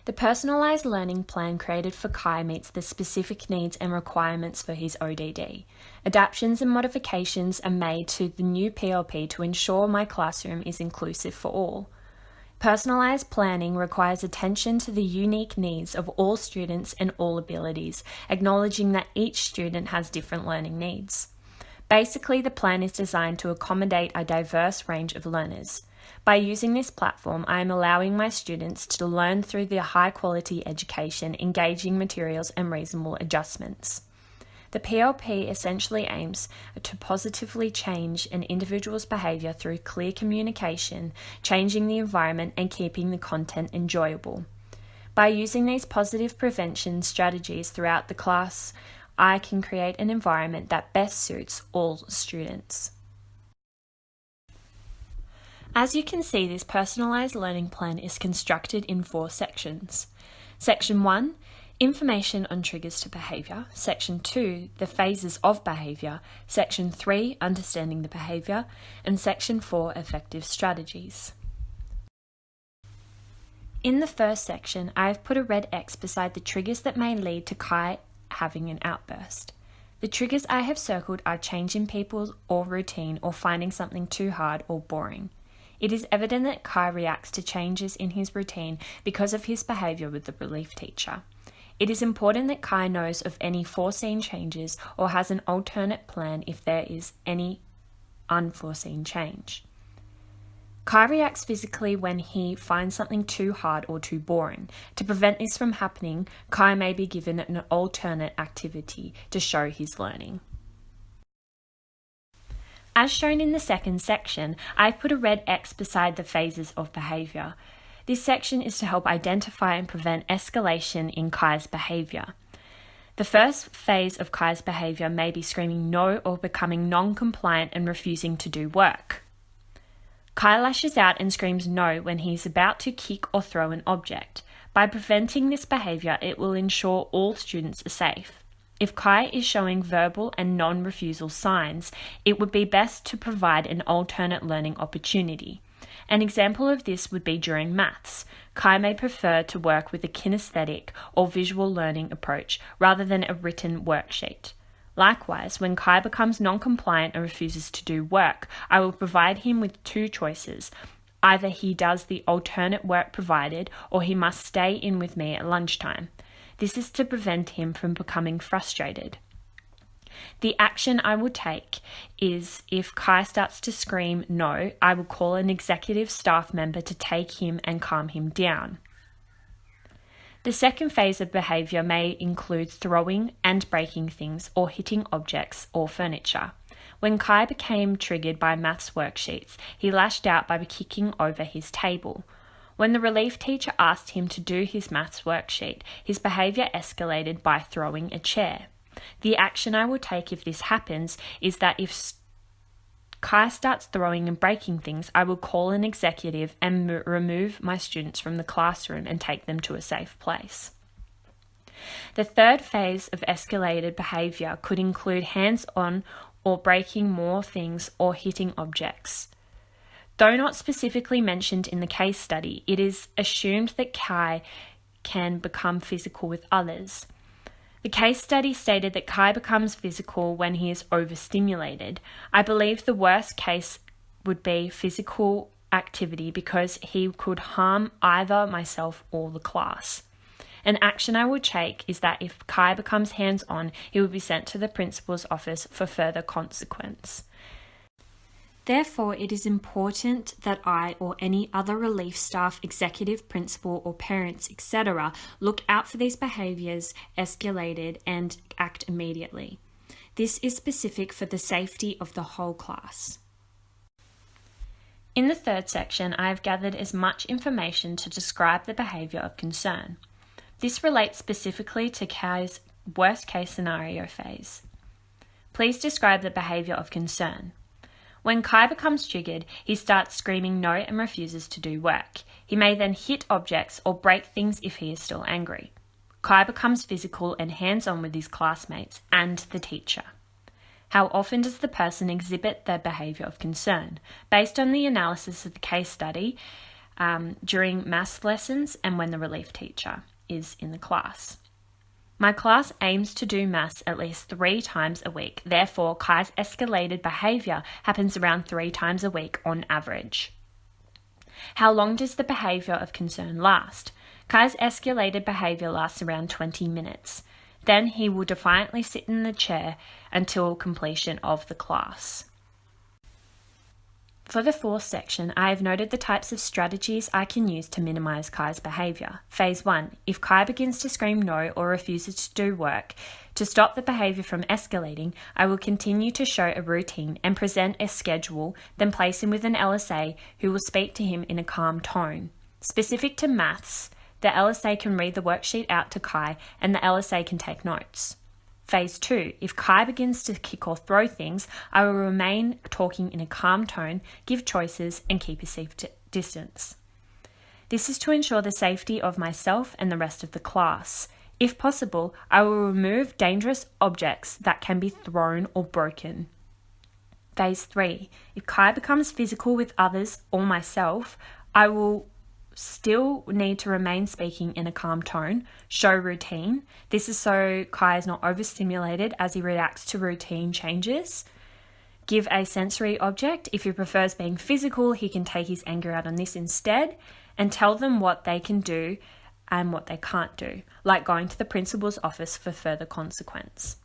The personalised learning plan created for Kai meets the specific needs and requirements for his ODD. Adaptations and modifications are made to the new PLP to ensure my classroom is inclusive for all. Personalised planning requires attention to the unique needs of all students and all abilities, acknowledging that each student has different learning needs. Basically, the plan is designed to accommodate a diverse range of learners. By using this platform, I am allowing my students to learn through the high-quality education, engaging materials and reasonable adjustments. The PLP essentially aims to positively change an individual's behaviour through clear communication, changing the environment and keeping the content enjoyable. By using these positive prevention strategies throughout the class, I can create an environment that best suits all students. As you can see, this personalised learning plan is constructed in 4 sections. Section 1, information on triggers to behaviour. Section 2, the phases of behaviour. Section 3, understanding the behaviour. And Section 4, effective strategies. In the first section, I have put a red X beside the triggers that may lead to Kai having an outburst. The triggers I have circled are change in people or routine or finding something too hard or boring. It is evident that Kai reacts to changes in his routine because of his behaviour with the relief teacher. It is important that Kai knows of any foreseen changes or has an alternate plan if there is any unforeseen change. Kai reacts physically when he finds something too hard or too boring. To prevent this from happening, Kai may be given an alternate activity to show his learning. As shown in the second section, I've put a red X beside the phases of behaviour. This section is to help identify and prevent escalation in Kai's behaviour. The first phase of Kai's behaviour may be screaming no or becoming non-compliant and refusing to do work. Kai lashes out and screams no when he is about to kick or throw an object. By preventing this behaviour, it will ensure all students are safe. If Kai is showing verbal and non-refusal signs, it would be best to provide an alternate learning opportunity. An example of this would be during maths. Kai may prefer to work with a kinesthetic or visual learning approach rather than a written worksheet. Likewise, when Kai becomes non-compliant and refuses to do work, I will provide him with 2 choices. Either he does the alternate work provided or he must stay in with me at lunchtime. This is to prevent him from becoming frustrated. The action I will take is if Kai starts to scream no, I will call an executive staff member to take him and calm him down. The second phase of behaviour may include throwing and breaking things or hitting objects or furniture. When Kai became triggered by maths worksheets, he lashed out by kicking over his table. When the relief teacher asked him to do his maths worksheet, his behaviour escalated by throwing a chair. The action I will take if this happens is that if Kai starts throwing and breaking things, I will call an executive and remove my students from the classroom and take them to a safe place. The third phase of escalated behaviour could include hands-on or breaking more things or hitting objects. Though not specifically mentioned in the case study, it is assumed that Kai can become physical with others. The case study stated that Kai becomes physical when he is overstimulated. I believe the worst case would be physical activity because he could harm either myself or the class. An action I would take is that if Kai becomes hands-on, he will be sent to the principal's office for further consequence. Therefore, it is important that I or any other relief staff, executive, principal or parents, etc. look out for these behaviours escalated and act immediately. This is specific for the safety of the whole class. In the third section, I have gathered as much information to describe the behaviour of concern. This relates specifically to Kai's worst case scenario phase. Please describe the behaviour of concern. When Kai becomes triggered, he starts screaming no and refuses to do work. He may then hit objects or break things if he is still angry. Kai becomes physical and hands-on with his classmates and the teacher. How often does the person exhibit their behaviour of concern? Based on the analysis of the case study, during maths lessons and when the relief teacher is in the class. My class aims to do maths at least 3 times a week. Therefore, Kai's escalated behaviour happens around 3 times a week on average. How long does the behaviour of concern last? Kai's escalated behaviour lasts around 20 minutes. Then he will defiantly sit in the chair until completion of the class. For the 4th section, I have noted the types of strategies I can use to minimise Kai's behaviour. Phase 1. If Kai begins to scream no or refuses to do work, to stop the behaviour from escalating, I will continue to show a routine and present a schedule, then place him with an LSA who will speak to him in a calm tone. Specific to maths, the LSA can read the worksheet out to Kai and the LSA can take notes. Phase 2. If Kai begins to kick or throw things, I will remain talking in a calm tone, give choices, and keep a safe distance. This is to ensure the safety of myself and the rest of the class. If possible, I will remove dangerous objects that can be thrown or broken. Phase 3. If Kai becomes physical with others or myself, I will still need to remain speaking in a calm tone, show routine. This is so Kai is not overstimulated as he reacts to routine changes. Give a sensory object. If he prefers being physical, he can take his anger out on this instead, and tell them what they can do and what they can't do, like going to the principal's office for further consequence.